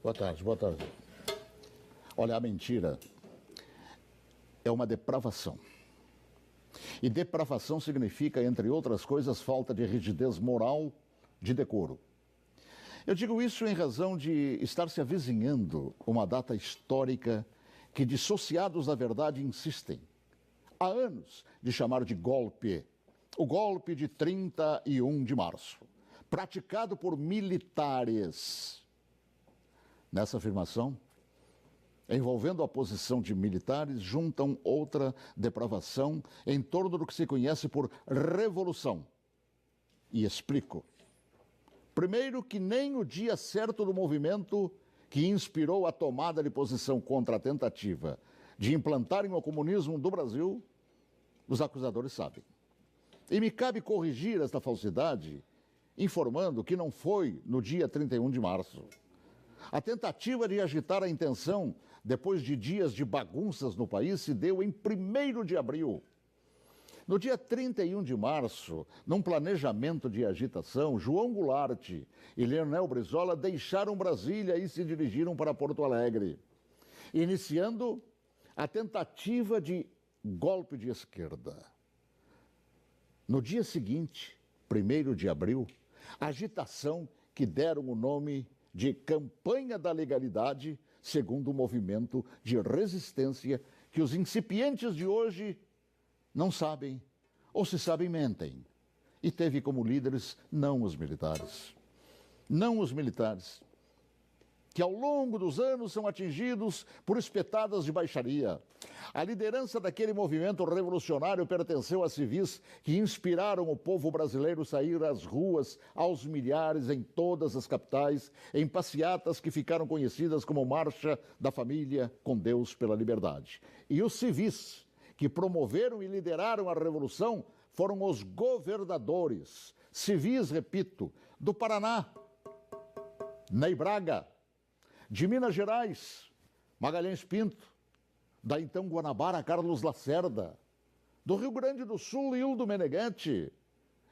Boa tarde, boa tarde. Olha, a mentira é uma depravação. E depravação significa, entre outras coisas, falta de rigidez moral, de decoro. Eu digo isso em razão de estar se avizinhando uma data histórica que dissociados da verdade insistem, há anos, de chamar de golpe. O golpe de 31 de março, praticado por militares. Nessa afirmação, envolvendo a posição de militares, juntam outra depravação em torno do que se conhece por revolução. E explico. Primeiro, que nem o dia certo do movimento que inspirou a tomada de posição contra a tentativa de implantarem o comunismo do Brasil, os acusadores sabem. E me cabe corrigir esta falsidade, informando que não foi no dia 31 de março. A tentativa de agitar a intenção, depois de dias de bagunças no país, se deu em 1º de abril. No dia 31 de março, num planejamento de agitação, João Goulart e Leonel Brizola deixaram Brasília e se dirigiram para Porto Alegre, iniciando a tentativa de golpe de esquerda. No dia seguinte, 1º de abril, a agitação que deram o nome de Campanha da Legalidade, segundo o movimento de resistência que os incipientes de hoje não sabem, ou se sabem, mentem. E teve como líderes não os militares. Não os militares, que ao longo dos anos são atingidos por espetadas de baixaria. A liderança daquele movimento revolucionário pertenceu a civis que inspiraram o povo brasileiro a sair às ruas aos milhares em todas as capitais, em passeatas que ficaram conhecidas como Marcha da Família com Deus pela Liberdade. E os civis que promoveram e lideraram a revolução foram os governadores, civis, repito, do Paraná, Ney Braga, de Minas Gerais, Magalhães Pinto, da então Guanabara, Carlos Lacerda, do Rio Grande do Sul, Hildo Meneghetti,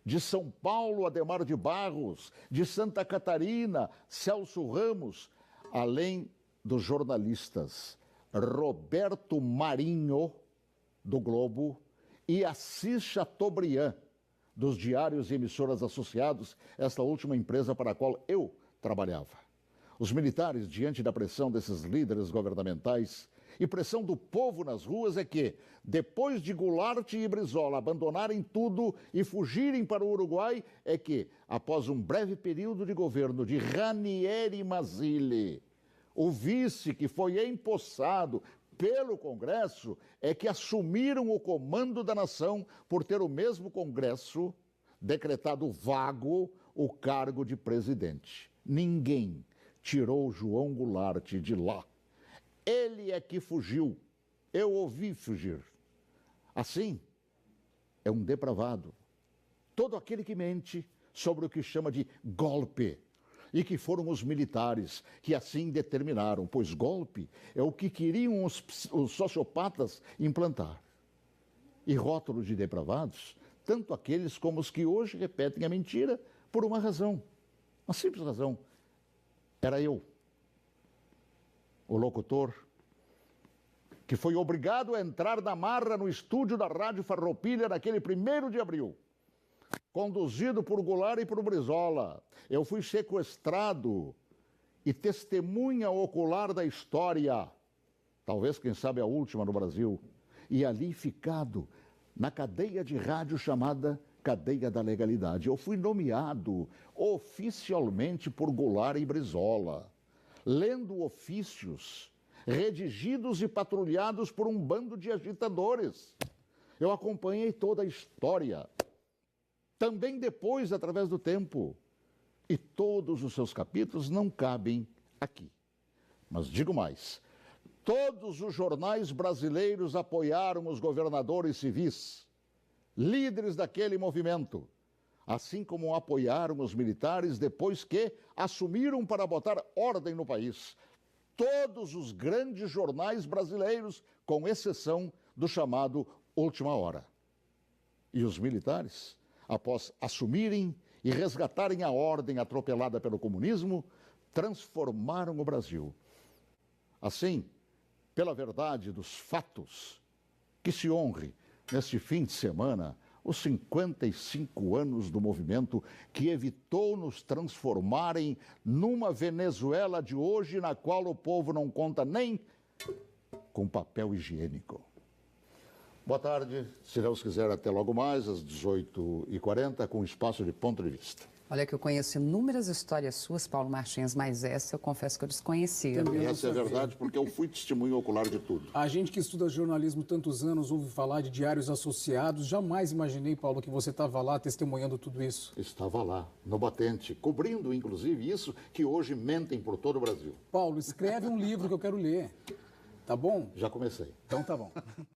de São Paulo, Adhemar de Barros, de Santa Catarina, Celso Ramos, além dos jornalistas Roberto Marinho, do Globo, e Assis Chateaubriand, dos diários e emissoras associados, esta última empresa para a qual eu trabalhava. Os militares, diante da pressão desses líderes governamentais e pressão do povo nas ruas, é que, depois de Goulart e Brizola abandonarem tudo e fugirem para o Uruguai, é que, após um breve período de governo de Ranieri Mazzilli, o vice que foi empossado pelo Congresso, é que assumiram o comando da nação por ter o mesmo Congresso decretado vago o cargo de presidente. Ninguém tirou João Goulart de lá. Ele é que fugiu. Eu ouvi fugir. Assim, é um depravado. Todo aquele que mente sobre o que chama de golpe. E que foram os militares que assim determinaram, pois golpe é o que queriam os sociopatas implantar. E rótulo de depravados, tanto aqueles como os que hoje repetem a mentira por uma razão, uma simples razão. Era eu, o locutor, que foi obrigado a entrar na marra no estúdio da Rádio Farroupilha naquele 1º de abril, conduzido por Goulart e por Brizola. Eu fui sequestrado e testemunha ocular da história, talvez, quem sabe, a última no Brasil, e ali ficado na cadeia de rádio chamada Cadeia da Legalidade. Eu fui nomeado oficialmente por Goulart e Brizola, lendo ofícios redigidos e patrulhados por um bando de agitadores. Eu acompanhei toda a história, também depois, através do tempo, e todos os seus capítulos não cabem aqui. Mas digo mais, todos os jornais brasileiros apoiaram os governadores civis, líderes daquele movimento, assim como apoiaram os militares depois que assumiram para botar ordem no país. Todos os grandes jornais brasileiros, com exceção do chamado Última Hora. E os militares, após assumirem e resgatarem a ordem atropelada pelo comunismo, transformaram o Brasil. Assim, pela verdade dos fatos, que se honre neste fim de semana os 55 anos do movimento que evitou nos transformarem numa Venezuela de hoje, na qual o povo não conta nem com papel higiênico. Boa tarde, se Deus quiser, até logo mais, às 18h40, com espaço de ponto de vista. Olha que eu conheço inúmeras histórias suas, Paulo Martins, mas essa eu confesso que eu desconhecia. E essa é verdade, porque eu fui testemunho ocular de tudo. A gente que estuda jornalismo tantos anos ouve falar de diários associados. Jamais imaginei, Paulo, que você estava lá testemunhando tudo isso. Estava lá, no batente, cobrindo, inclusive, isso que hoje mentem por todo o Brasil. Paulo, escreve um livro que eu quero ler. Tá bom? Já comecei. Então tá bom.